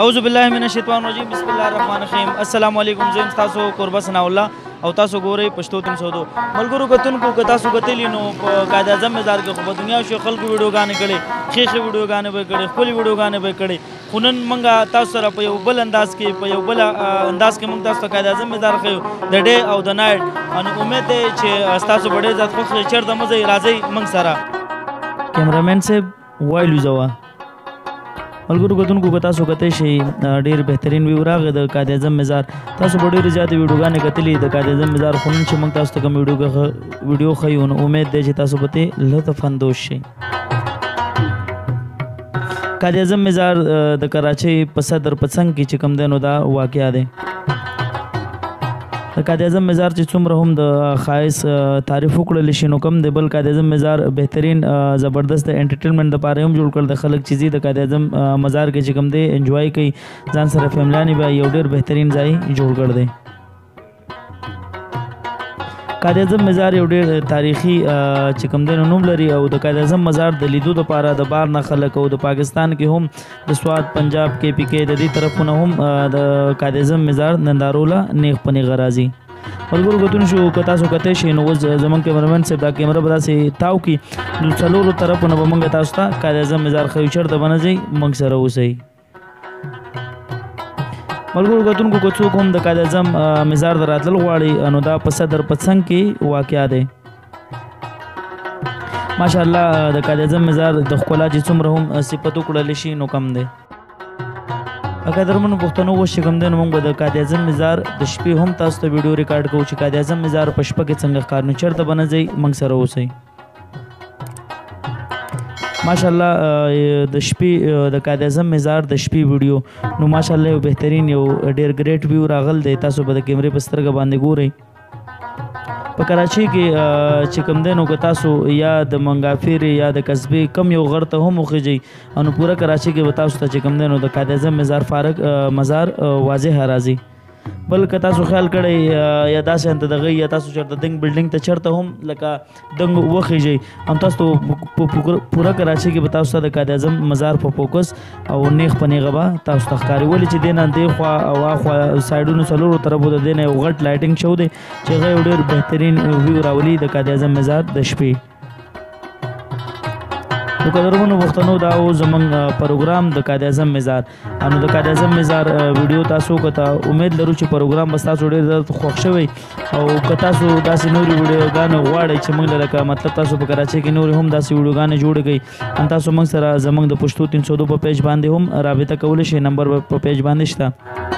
اعوذ بالله من الشیطان الرجیم بسم الله الرحمن الرحیم السلام علیکم زم تاسو قربت ثنا الله او تاسو ګورئ پښتو 302 ملګرو کتونکو که تاسو کتلی نو په قائد اعظم مزار کې په دنیا شو خلکو ویډیوګانې کړي خېخې ویډیوګانې به کړي خپل ویډیوګانې به کړي خو نن موږ تاسو سره په یو بل انداز کې په یو بل انداز کې موږ تاسو ته قائد اعظم مزار خو د ډے او د نایټ ان امید ده چې تاسو ډېر ځات خو چیرته مزه راځي موږ سره کیمرامین صاحب وایلو زوا ملګرو کتونکو که تاسو کتلی شئ ډېر بهترین ویو راغی د قائد اعظم مزار تاسو به ډېرې زیاتې ویډیوګانې کتلي د قائد اعظم مزار خو نن چې موږ تاسو ته کوم ویډیو ښیو نو امید دی چې تاسو به ترې لطف اندوز شئ قائد اعظم مزار د کراچۍ په صدر په څنګ کې چې کوم دی نو دا واقعه دی د قائد اعظم مزار چې څومره هم د خایس تعریف وکړل شي نو کم دی بل قائد اعظم مزار بهترین زبردست انټرټینمنټ دپاره هم جوړ کړل د خلک چې ځي د قائد اعظم مزار کې چې کوم دی انجوای کوي ځان سره فیملیانې به یو ډېر بهترین ځای جوړ کړ دی قائد اعظم مزار یو ډېر تاریخي چې کوم دی نو نوم لري او د قائد اعظم مزار د لیدو دپاره د بار نه خلک او د پاکستان کې هم د سوات پنجاب کې پی کې د دې طرفونه هم د قائد اعظم مزار ننداروله نیغ په نیغه راځي ملګرو کتونکو که تاسو کتی شئ نو اوس زموږ کیمرامین صاحب دا کیمره به داسې تاو کړي نو څلورو طرفونه به موږ تاسو ته قائد اعظم مزار ښیو چېرته به نه ځئ موږ سره اوسئ ملګرو کتونکو که څوک هم د قائد اعظم مزار ته راتلل غواړي نو دا په صدر په څنګ کې واقعه دی ماشاءالله د قائد اعظم مزار د ښکلا چې څومره هم صفت وکړلی شي نو کم دی قدرمنو پښتنو اوس چې کوم دی نو موږ به د قائد اعظم مزار د شپې هم تاسو ته ویډیو ریکارډ کوو چې قائد اعظم مزار په شپه کې څنګه ښکار نو چېرته به نه ځئ موږ سره اوسئ ماشاءالله د شپې د قائد اعظم مزار د شپې ویډیو نو ماشاءالله یو بهترین یو ډېر ګریټ ویو راغل دی تاسو به د کیمرې په سترګه باندې ګورئ په کراچۍ کې چې کوم دی نو که تاسو یا د منګافیر یا د قصبې کم یو غر ته هم وخیږئ نو پوره کراچۍ کې به تاسو ته چې کوم دی نو د قائد اعظم مزار فارغ مزار واضح راځي بل که تاسو خیال کړئ یا داسې انته دغه یا تاسو چېرته دنګ بلډینګ ته چېرته هم لکه دنګ وخیږئ هم تاسو په پوره کراچۍ کې به تاسو ته د قائد اعظم مزار په فوکس او نیغ په نیغه به تاسو ته ښکاري ولې چې دې نه دې خوا او اخوا سایډونو څلورو طرفو د دې نه یو غټ لایټینګ شو دی چې هغه یو ډېر بهترین ویو راولي د قائد اعظم مزار د شپې نو قدرمنو پښتنو دا و زموږ پروګرام د قائد اعظم مزار نو د قائد اعظم مزار ویډیو تاسو وکړه امید لرو چې پروګرام به ستاسو ډېر خوښ شوی او که تاسو داسې نورې ویډیوګانې غواړئ چې موږ لکه مطلب تاسو په کراچۍ کې نورې هم داسې ویډیوګانې جوړې کړئ هم تاسو موږ سره زموږ د پښتو 302 په پیج باندې هم رابطه کولی شئ نمبر په پیج باندې شته